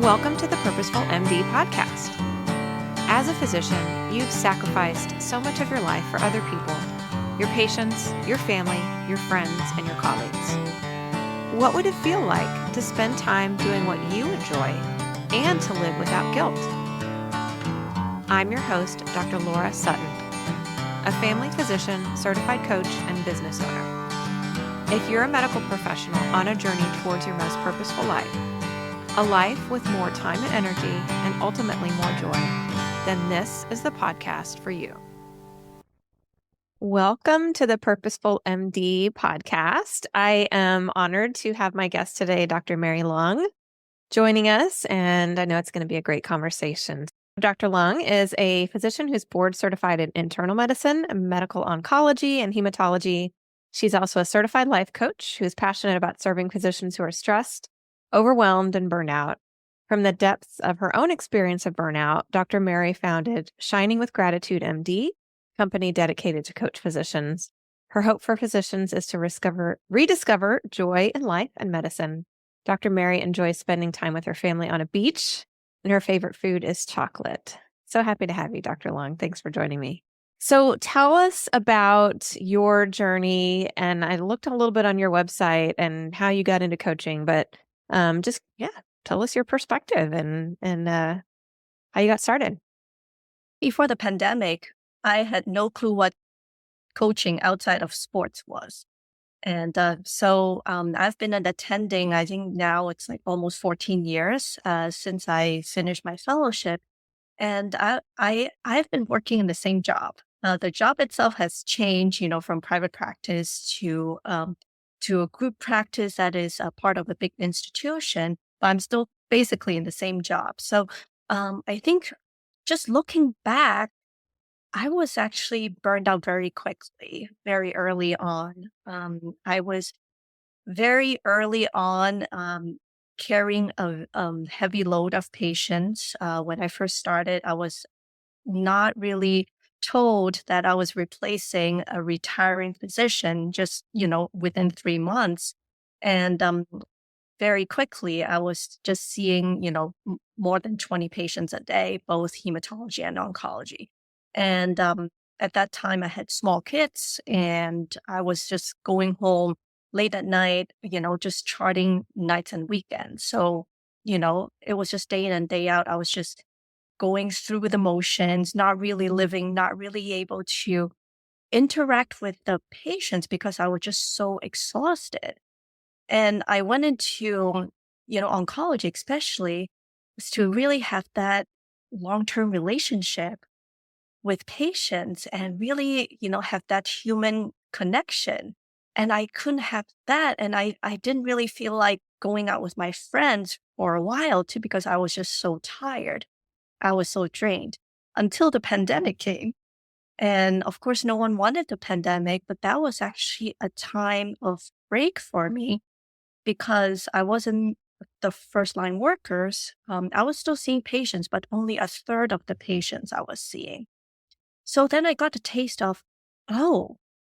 Welcome to the Purposeful MD podcast. As a physician, you've sacrificed so much of your life for other people, your patients, your family, your friends, and your colleagues. What would it feel like to spend time doing what you enjoy and to live without guilt? I'm your host, Dr. Laura Sutton, a family physician, certified coach, and business owner. If you're a medical professional on a journey towards your most purposeful life, a life with more time and energy, and ultimately more joy, then this is the podcast for you. Welcome to the Purposeful MD podcast. I am honored to have my guest today, Dr. Mary Leung, joining us, and I know it's going to be a great conversation. Dr. Leung is a physician who's board certified in internal medicine, medical oncology, and hematology. She's also a certified life coach who's passionate about serving physicians who are stressed, overwhelmed, and burnout. From the depths of her own experience of burnout, Dr. Mary founded Shining with Gratitude MD, a company dedicated to coach physicians. Her hope for physicians is to rediscover joy in life and medicine. Dr. Mary enjoys spending time with her family on a beach, and her favorite food is chocolate. So happy to have you, Dr. Leung. Thanks for joining me. So tell us about your journey, and I looked a little bit on your website and how you got into coaching, but tell us your perspective and how you got started. Before the pandemic, I had no clue what coaching outside of sports was. And I've been attending, I think now it's like almost 14 years since I finished my fellowship. And I've been working in the same job. The job itself has changed, from private practice to a group practice that is a part of a big institution, but I'm still basically in the same job. So I think just looking back, I was actually burned out very quickly, very early on. I was very early on carrying a heavy load of patients. When I first started, I was not really told that I was replacing a retiring physician just, within 3 months. And very quickly, I was just seeing, more than 20 patients a day, both hematology and oncology. And at that time, I had small kids and I was just going home late at night, just charting nights and weekends. So, it was just day in and day out. I was just going through the motions, not really living, not really able to interact with the patients because I was just so exhausted. And I went into, oncology especially, was to really have that long-term relationship with patients and really, have that human connection. And I couldn't have that. And I didn't really feel like going out with my friends for a while too, because I was just so tired. I was so drained until the pandemic came. And of course, no one wanted the pandemic, but that was actually a time of break for me because I wasn't the first line workers. I was still seeing patients, but only a third of the patients I was seeing. So then I got the taste of,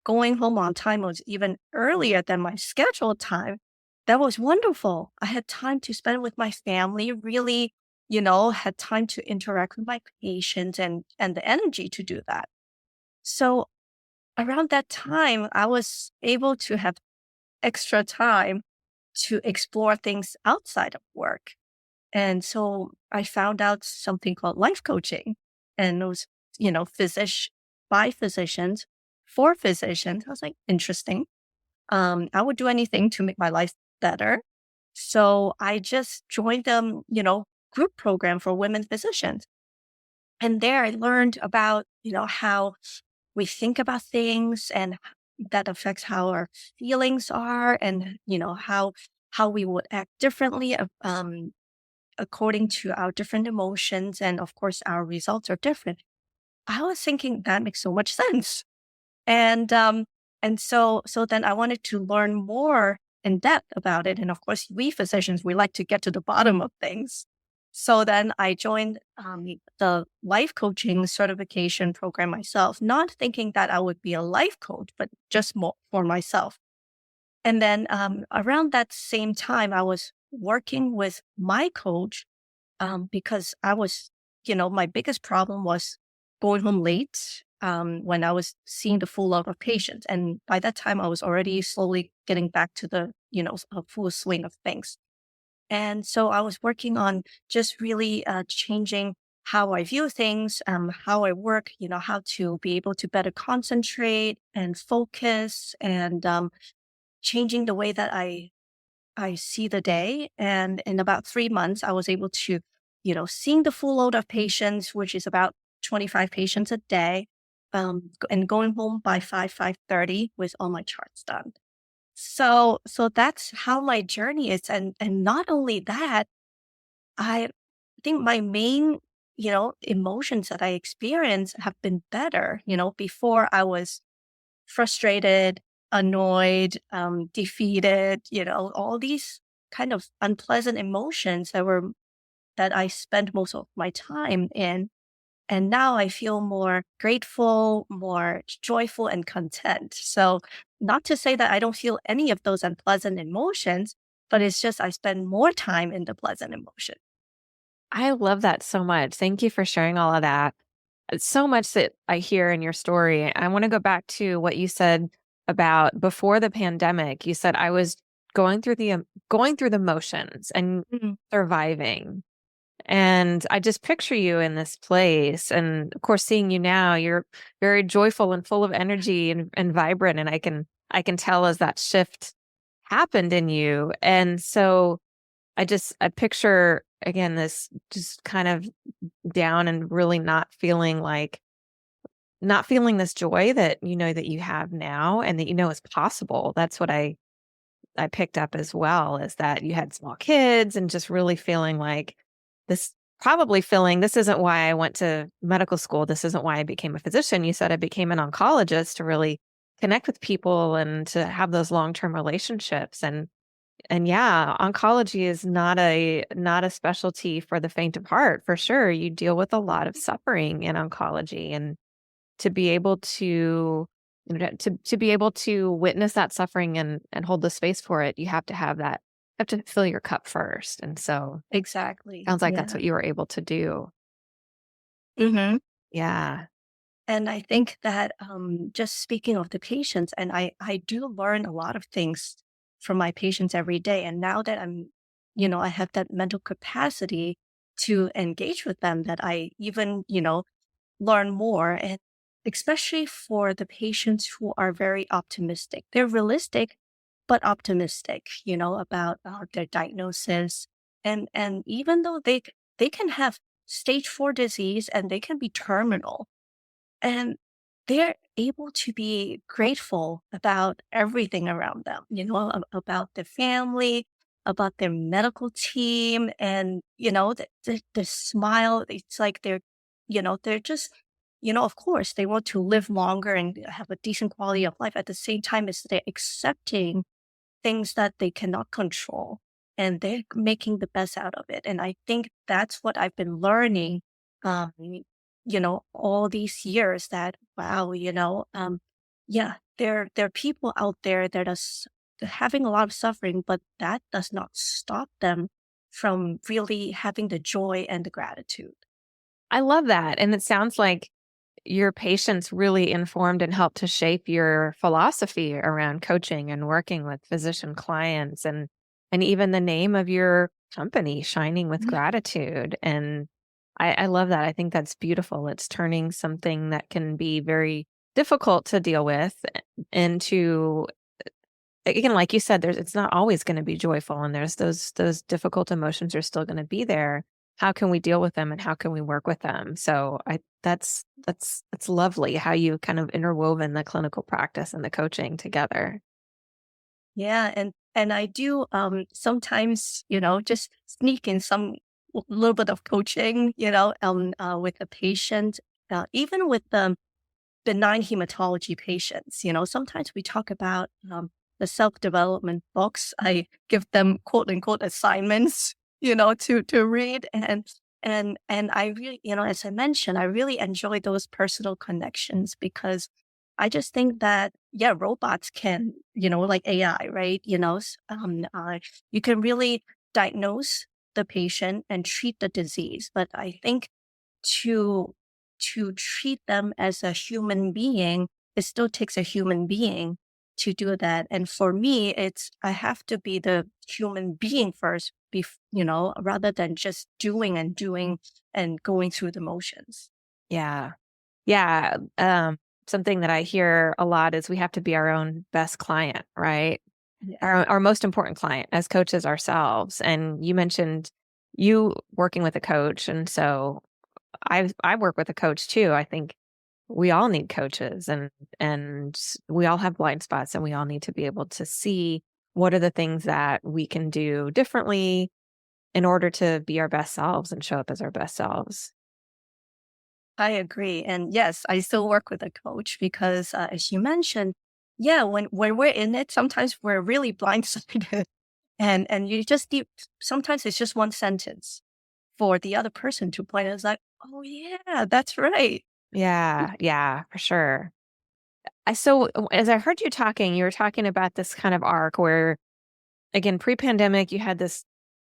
going home on time was even earlier than my scheduled time. That was wonderful. I had time to spend with my family, really, had time to interact with my patients and the energy to do that. So around that time, I was able to have extra time to explore things outside of work. And so I found out something called life coaching. And it was, by physicians, for physicians. I was like, interesting. I would do anything to make my life better. So I just joined them, group program for women physicians. And there I learned about, how we think about things and that affects how our feelings are and, how we would act differently according to our different emotions. And of course, our results are different. I was thinking that makes so much sense. And so then I wanted to learn more in depth about it. And of course, we physicians, we like to get to the bottom of things. So then I joined the life coaching certification program myself, not thinking that I would be a life coach, but just more for myself. And then around that same time, I was working with my coach because I was, my biggest problem was going home late when I was seeing the full load of patients. And by that time, I was already slowly getting back to the, full swing of things. And so I was working on just really changing how I view things, how I work, how to be able to better concentrate and focus and changing the way that I see the day. And in about 3 months, I was able to, seeing the full load of patients, which is about 25 patients a day, and going home by 5:30 with all my charts done. So that's how my journey is. And not only that, I think my main, emotions that I experience have been better. Before I was frustrated, annoyed, defeated, all these kind of unpleasant emotions that I spent most of my time in. And now I feel more grateful, more joyful and content. So not to say that I don't feel any of those unpleasant emotions, but it's just I spend more time in the pleasant emotion. I love that so much. Thank you for sharing all of that. It's so much that I hear in your story. I want to go back to what you said about before the pandemic. You said I was going through the motions and Mhm. surviving. And I just picture you in this place. And of course, seeing you now, you're very joyful and full of energy and vibrant. And I can tell as that shift happened in you. And so I picture again this just kind of down and really not feeling this joy that you know that you have now and that you know is possible. That's what I picked up as well, is that you had small kids and just really feeling like this probably feeling this isn't why I went to medical school. This isn't why I became a physician. You said I became an oncologist to really connect with people and to have those long-term relationships. And yeah, oncology is not a specialty for the faint of heart, for sure. You deal with a lot of suffering in oncology, and to be able to to be able to witness that suffering and hold the space for it, you have to fill your cup first. And so Exactly. sounds like that's Yeah. what you were able to do. Hmm. Yeah. And I think that just speaking of the patients, and I do learn a lot of things from my patients every day. And now that I have that mental capacity to engage with them, that I even, learn more. And especially for the patients who are very optimistic, they're realistic, but optimistic, about their diagnosis. And even though they can have stage 4 disease and they can be terminal, and they're able to be grateful about everything around them, about their family, about their medical team, and, the smile. It's like they're just, of course, they want to live longer and have a decent quality of life. At the same time as they're accepting things that they cannot control, and they're making the best out of it. And I think that's what I've been learning, all these years, that, wow, yeah, there are people out there that are having a lot of suffering, but that does not stop them from really having the joy and the gratitude. I love that. And it sounds like your patients really informed and helped to shape your philosophy around coaching and working with physician clients, and even the name of your company, Shining with Mhm. Gratitude. And I love that. I think that's beautiful. It's turning something that can be very difficult to deal with into, again, like you said, it's not always going to be joyful, and there's those difficult emotions are still going to be there. How can we deal with them, and how can we work with them? So I that's lovely how you kind of interwoven the clinical practice and the coaching together. Yeah, and I do sometimes, just sneak in some little bit of coaching, with the patient, even with the benign hematology patients. Sometimes we talk about the self-development books. I give them quote unquote assignments, to read. And I really, as I mentioned, I really enjoy those personal connections, because I just think that, yeah, robots can, like AI, right? You can really diagnose the patient and treat the disease. But I think to treat them as a human being, it still takes a human being to do that. And for me, it's I have to be the human being first, rather than just doing and going through the motions. Yeah. Yeah. Something that I hear a lot is we have to be our own best client, right? Yeah. Our most important client as coaches ourselves. And you mentioned you working with a coach. And so I work with a coach too. I think we all need coaches and we all have blind spots and we all need to be able to see what are the things that we can do differently in order to be our best selves and show up as our best selves. I agree. And yes, I still work with a coach because, as you mentioned, yeah, when we're in it, sometimes we're really blindsided, and you just need. Sometimes it's just one sentence for the other person to point. It's like, oh yeah, that's right. Yeah, yeah, for sure. As I heard you talking, you were talking about this kind of arc where, again, pre-pandemic, you had this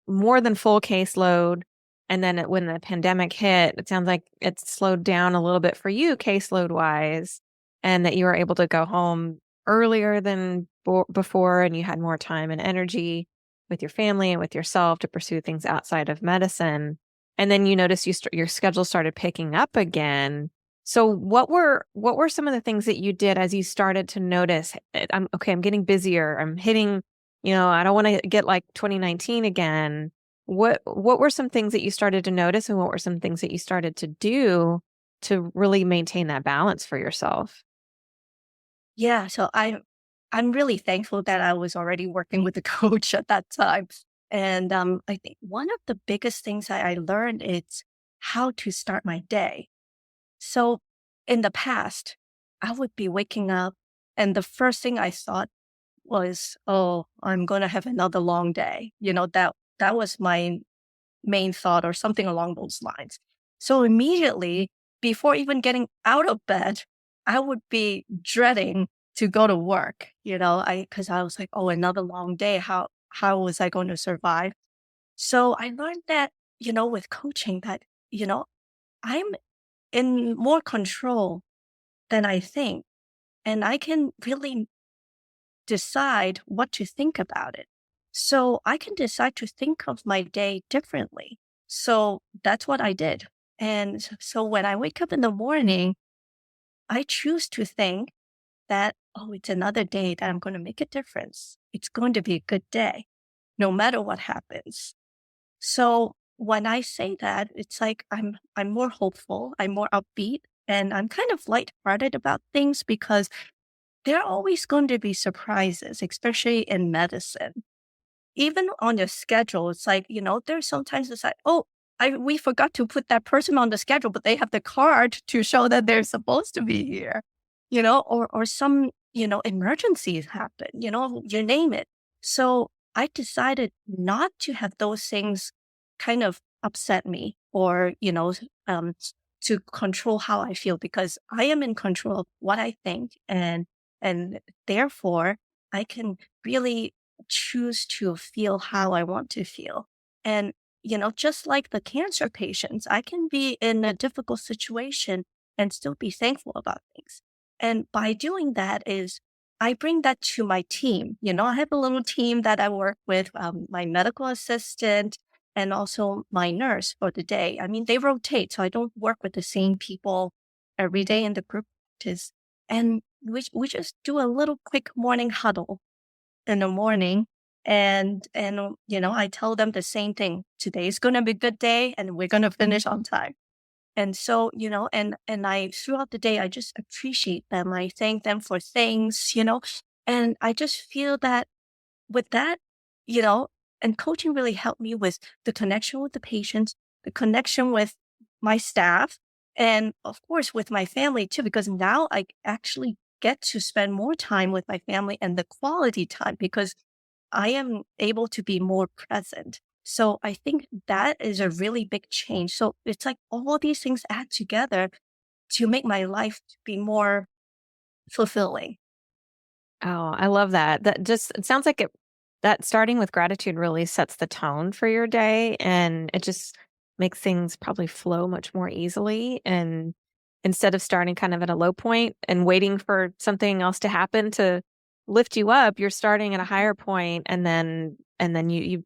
more than full caseload, and then when the pandemic hit, it sounds like it slowed down a little bit for you caseload-wise, and that you were able to go home earlier than before, and you had more time and energy with your family and with yourself to pursue things outside of medicine. And then you noticed your schedule started picking up again. So what were some of the things that you did as you started to notice, I'm getting busier. I'm hitting, I don't want to get like 2019 again. What were some things that you started to notice and what were some things that you started to do to really maintain that balance for yourself? Yeah, so I'm really thankful that I was already working with a coach at that time. And I think one of the biggest things that I learned is how to start my day. So in the past, I would be waking up and the first thing I thought was, oh, I'm gonna have another long day. That was my main thought or something along those lines. So immediately, before even getting out of bed, I would be dreading to go to work, because I was like, oh, another long day. How was I going to survive? So I learned that, with coaching that, I'm in more control than I think. And I can really decide what to think about it. So I can decide to think of my day differently. So that's what I did. And so when I wake up in the morning, I choose to think that, oh, it's another day that I'm going to make a difference. It's going to be a good day, no matter what happens. So when I say that, it's like I'm more hopeful, I'm more upbeat, and I'm kind of lighthearted about things because there are always going to be surprises, especially in medicine. Even on your schedule, it's like, there's sometimes it's like, oh, we forgot to put that person on the schedule, but they have the card to show that they're supposed to be here, or some, emergencies happen, you name it. So I decided not to have those things kind of upset me or, to control how I feel because I am in control of what I think and therefore I can really choose to feel how I want to feel. And, just like the cancer patients, I can be in a difficult situation and still be thankful about things. And by doing that is I bring that to my team. I have a little team that I work with, my medical assistant and also my nurse for the day. I mean, they rotate, so I don't work with the same people every day in the group practice. And we just do a little quick morning huddle in the morning. And I tell them the same thing. Today's gonna be a good day and we're gonna finish on time. And so, and I throughout the day, I just appreciate them. I thank them for things, and I just feel that with that, you know, and coaching really helped me with the connection with the patients, the connection with my staff, and of course with my family too, because now I actually get to spend more time with my family and the quality time because I am able to be more present. So I think that is a really big change. So it's like all these things add together to make my life be more fulfilling. Oh, I love that. That just it sounds like that starting with gratitude really sets the tone for your day, and it just makes things probably flow much more easily. And instead of starting kind of at a low point and waiting for something else to happen to lift you up, you're starting at a higher point, and then you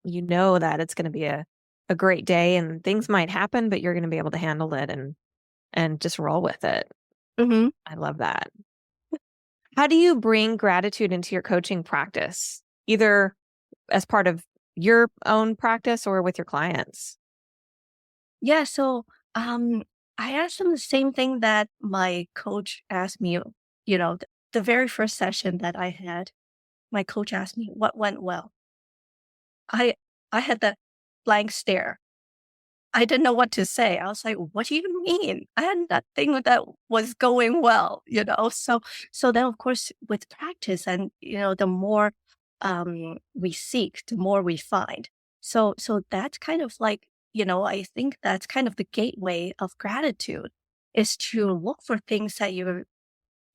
know that it's going to be a great day, and things might happen, but you're going to be able to handle it and just roll with it. Hmm. I love that. How do you bring gratitude into your coaching practice, either as part of your own practice or with your clients? Yeah. So I asked them the same thing that my coach asked me, the very first session that I had, my coach asked me what went well. I I had that blank stare. I didn't know what to say. I was like, "What do you mean? I had nothing that was going well," you know? So then of course with practice and the more we seek, the more we find. So that's kind of like, I think that's kind of the gateway of gratitude is to look for things that you're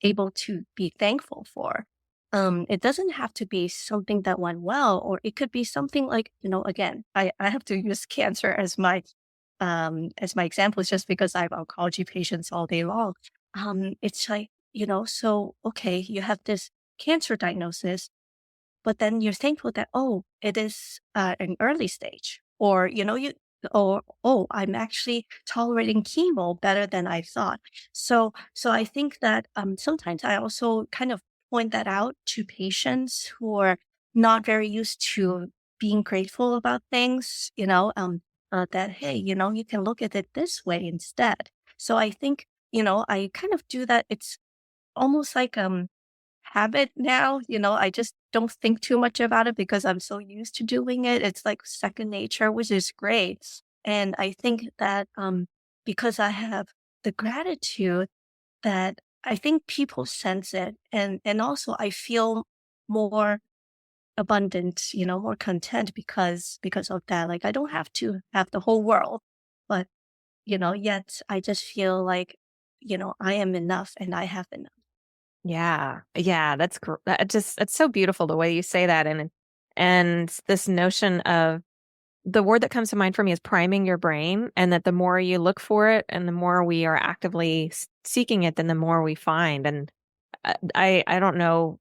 able to be thankful for. It doesn't have to be something that went well, or it could be something like, again, I have to use cancer as my example is just because I have oncology patients all day long. It's like, so okay, you have this cancer diagnosis, but then you're thankful that, oh, it is an early stage, or or oh, I'm actually tolerating chemo better than I thought. So I think that sometimes I also kind of point that out to patients who are not very used to being grateful about things, that hey, you can look at it this way instead. So I think, I kind of do that. It's almost like habit now. I just don't think too much about it because I'm so used to doing it. It's like second nature, which is great. And I think that because I have the gratitude that I think people sense it, and also I feel more abundant, more content because of that. Like I don't have to have the whole world, but yet I just feel like, I am enough and I have enough. Yeah. Yeah, it's so beautiful the way you say that, and this notion of the word that comes to mind for me is priming your brain, and that the more you look for it and the more we are actively seeking it, then the more we find. And I don't know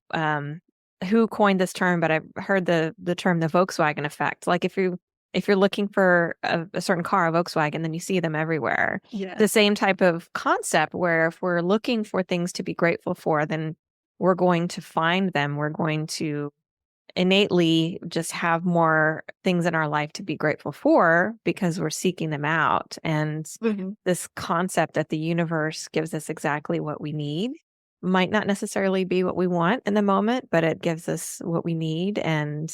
who coined this term, but I've heard the term the Volkswagen effect. Like if you're looking for a certain car, a Volkswagen, then you see them everywhere. The Yes. same type of concept where if we're looking for things to be grateful for, then we're going to find them. We're going to innately just have more things in our life to be grateful for because we're seeking them out. And Hmm. this concept that the universe gives us exactly what we need might not necessarily be what we want in the moment, but it gives us what we need. And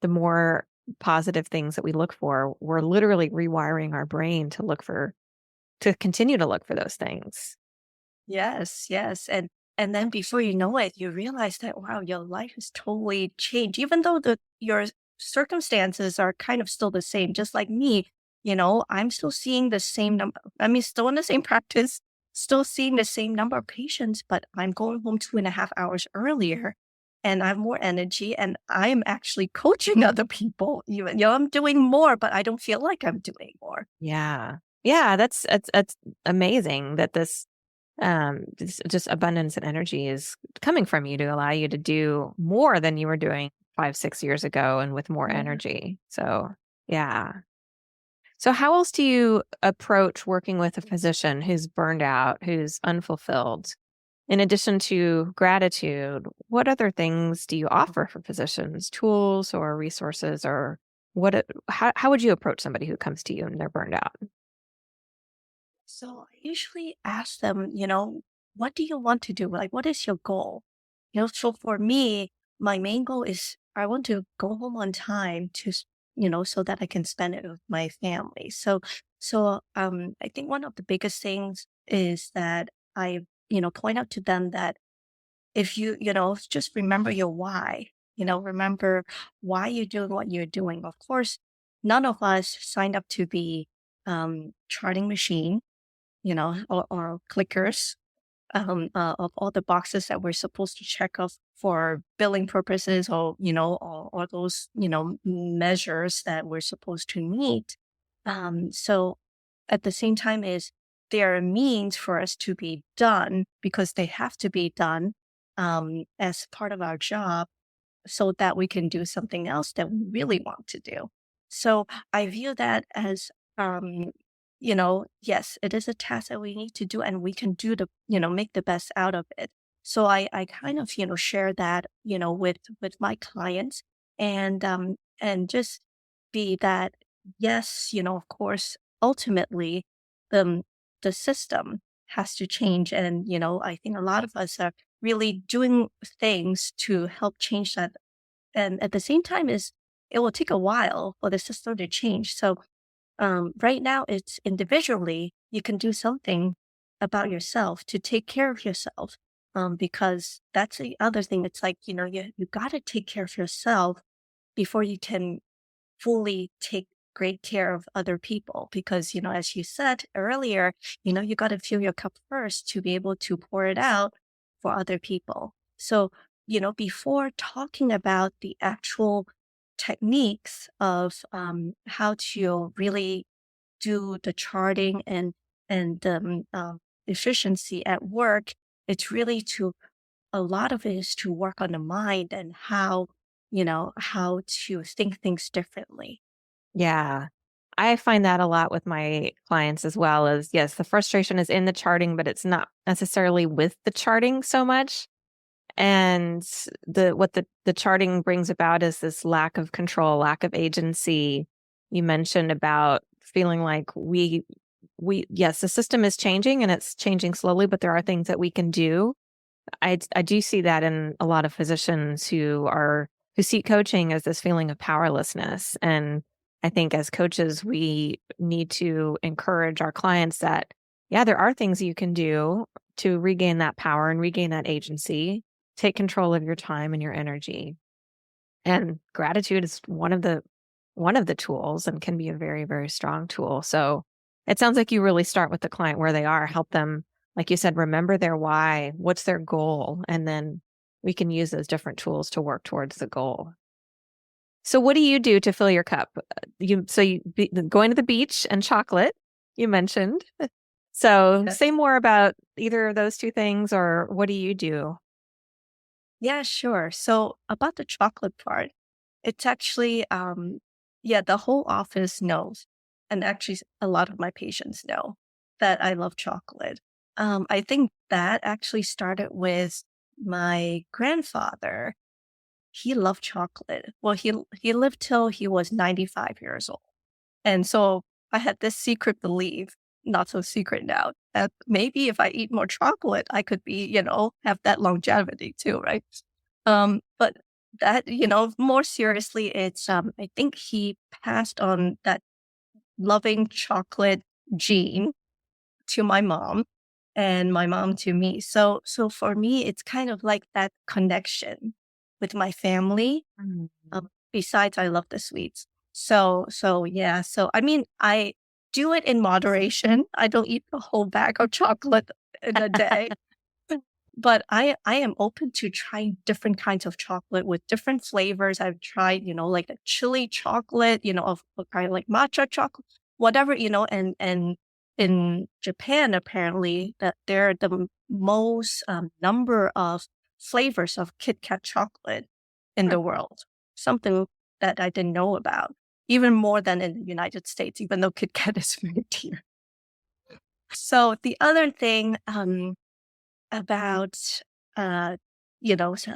the more positive things that we look for, we're literally rewiring our brain to continue to look for those things. Yes, yes. And then before you know it, you realize that wow, your life has totally changed. Even though the your circumstances are kind of still the same, just like me, I'm still seeing the same number. I mean, still in the same practice, still seeing the same number of patients, but I'm going home 2.5 hours earlier and I have more energy and I am actually coaching other people. Even, I'm doing more, but I don't feel like I'm doing more. Yeah. Yeah, that's amazing that this just abundance and energy is coming from you to allow you to do more than you were doing 5, 6 years ago and with more Yeah. energy. So, yeah. So how else do you approach working with a physician who's burned out, who's unfulfilled? In addition to gratitude, what other things do you offer for physicians? Tools or resources, or how would you approach somebody who comes to you and they're burned out? So I usually ask them, what do you want to do? Like, what is your goal? So for me, my main goal is I want to go home on time so that I can spend it with my family. So I think one of the biggest things is that I, point out to them that if just remember your why, remember why you're doing what you're doing. Of course, none of us signed up to be charting machine or clickers. of all the boxes that we're supposed to check off for billing purposes, or or those measures that we're supposed to meet. So at the same time is there are means for us to be done because they have to be done as part of our job so that we can do something else that we really want to do. So I view that as, yes, it is a task that we need to do and we can do make the best out of it. So I kind of, share that, with my clients and just be that, yes, of course, ultimately the, the system has to change. And, I think a lot of us are really doing things to help change that. And at the same time is it will take a while for the system to change. So right now it's individually you can do something about yourself to take care of yourself. Because that's the other thing. It's like, you got to take care of yourself before you can fully take great care of other people. Because, as you said earlier, you got to fill your cup first to be able to pour it out for other people. So, before talking about the actual techniques of how to really do the charting and efficiency at work, it's really to a lot of it is to work on the mind and how to think things differently. Yeah. I find that a lot with my clients as well as yes, the frustration is in the charting, but it's not necessarily with the charting so much. And the charting brings about is this lack of control, lack of agency. You mentioned about feeling like we yes, the system is changing and it's changing slowly, but there are things that we can do. I do see that in a lot of physicians who see coaching as this feeling of powerlessness. And I think as coaches, we need to encourage our clients that, yeah, there are things you can do to regain that power and regain that agency, take control of your time and your energy. And gratitude is one of the tools and can be a very, very strong tool. So it sounds like you really start with the client where they are, help them, like you said, remember their why, what's their goal, and then we can use those different tools to work towards the goal. So what do you do to fill your cup? Going to the beach and chocolate, you mentioned. So say Yes. more about either of those two things, or what do you do? Yeah, sure. So about the chocolate part, it's actually, yeah, the whole office knows, and actually a lot of my patients know that I love chocolate. I think that actually started with my grandfather. He loved chocolate. Well, he lived till he was 95 years old. And so I had this secret belief, not so secret now, that maybe if I eat more chocolate, I could be, have that longevity too, right? But that, more seriously, it's I think he passed on that loving chocolate gene to my mom and my mom to me. So for me, it's kind of like that connection with my family. Mm. Besides, I love the sweets. So yeah. So I mean, I do it in moderation. I don't eat the whole bag of chocolate in a day. But I am open to trying different kinds of chocolate with different flavors. I've tried, like a chili chocolate, of kind of like matcha chocolate, whatever, and in Japan, apparently that they're the most number of flavors of Kit Kat chocolate in Hmm. the world. Something that I didn't know about, even more than in the United States, even though Kit Kat is very dear. So the other thing, about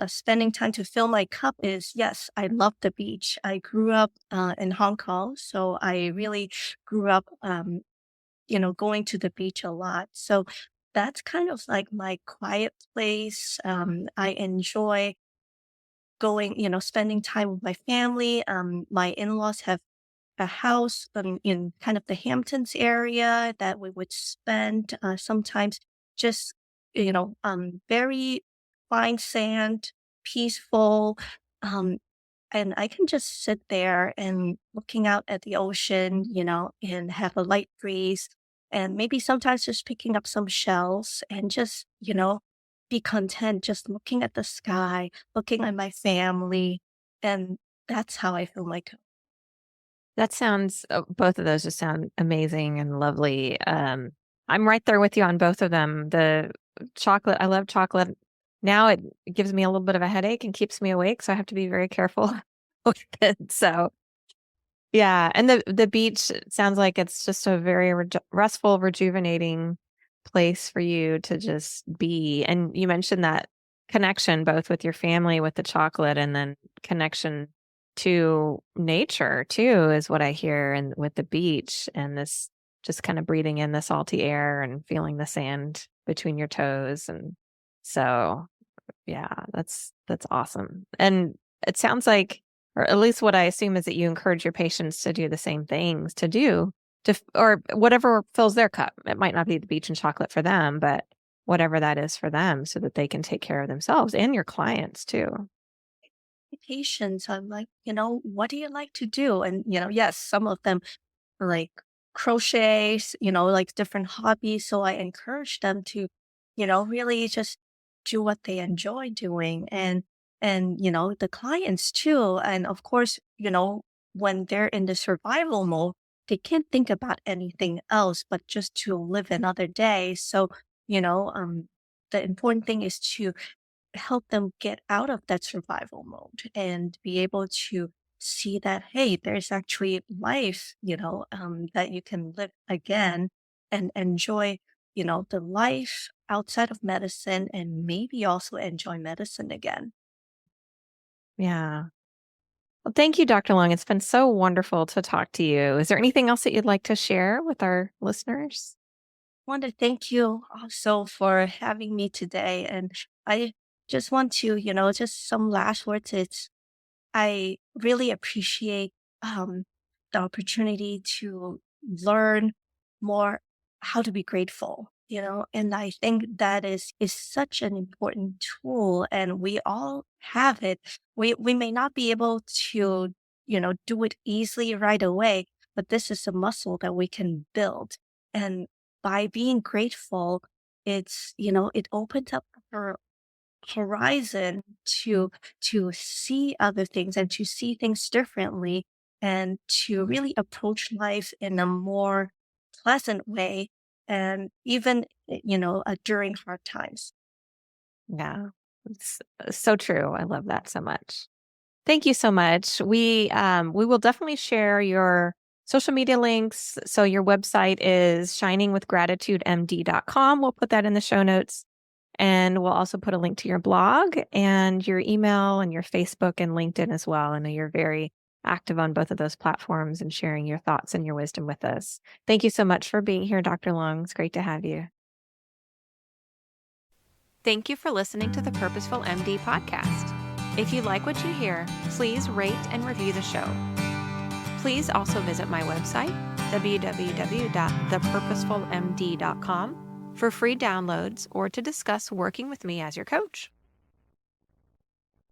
spending time to fill my cup is yes, I love the beach. I grew up in Hong Kong, so I really grew up going to the beach a lot. So that's kind of like my quiet place. I enjoy going, spending time with my family. My in-laws have a house in kind of the Hamptons area that we would spend sometimes just, very fine sand, peaceful. Um, and I can just sit there and looking out at the ocean, and have a light breeze. And maybe sometimes just picking up some shells and just, be content, just looking at the sky, looking at my family. And that's how I feel like That sounds both of those just sound amazing and lovely. I'm right there with you on both of them. The chocolate, I love chocolate. Now it gives me a little bit of a headache and keeps me awake, so I have to be very careful with it. So, yeah, and the beach sounds like it's just a very restful, rejuvenating place for you to just be. And you mentioned that connection both with your family, with the chocolate, and then connection to nature too, is what I hear, and with the beach and this just kind of breathing in the salty air and feeling the sand between your toes. And so, yeah, that's awesome. And it sounds like, or at least what I assume is that you encourage your patients to do the same things or whatever fills their cup. It might not be the beach and chocolate for them, but whatever that is for them so that they can take care of themselves and your clients too. patients. I'm like, what do you like to do? And, yes, some of them like crochets, like different hobbies. So I encourage them to, really just do what they enjoy doing. And, the clients too. And of course, when they're in the survival mode, they can't think about anything else but just to live another day. So, the important thing is to help them get out of that survival mode and be able to see that, hey, there's actually life, that you can live again and enjoy, the life outside of medicine and maybe also enjoy medicine again. Yeah. Well, thank you, Dr. Long. It's been so wonderful to talk to you. Is there anything else that you'd like to share with our listeners? Want to thank you also for having me today. And I just want to, just some last words. I really appreciate the opportunity to learn more how to be grateful, and I think that is such an important tool, and we all have it. We may not be able to, do it easily right away, but this is a muscle that we can build. And by being grateful, it opens up our horizon to see other things and to see things differently and to really approach life in a more pleasant way and even during hard times. Yeah, it's so true. I love that so much. Thank you so much. We will definitely share your social media links. So your website is shiningwithgratitudemd.com. We'll put that in the show notes. And we'll also put a link to your blog and your email and your Facebook and LinkedIn as well. I know you're very active on both of those platforms and sharing your thoughts and your wisdom with us. Thank you so much for being here, Dr. Long. It's great to have you. Thank you for listening to the Purposeful MD podcast. If you like what you hear, please rate and review the show. Please also visit my website, www.thepurposefulmd.com, for free downloads or to discuss working with me as your coach.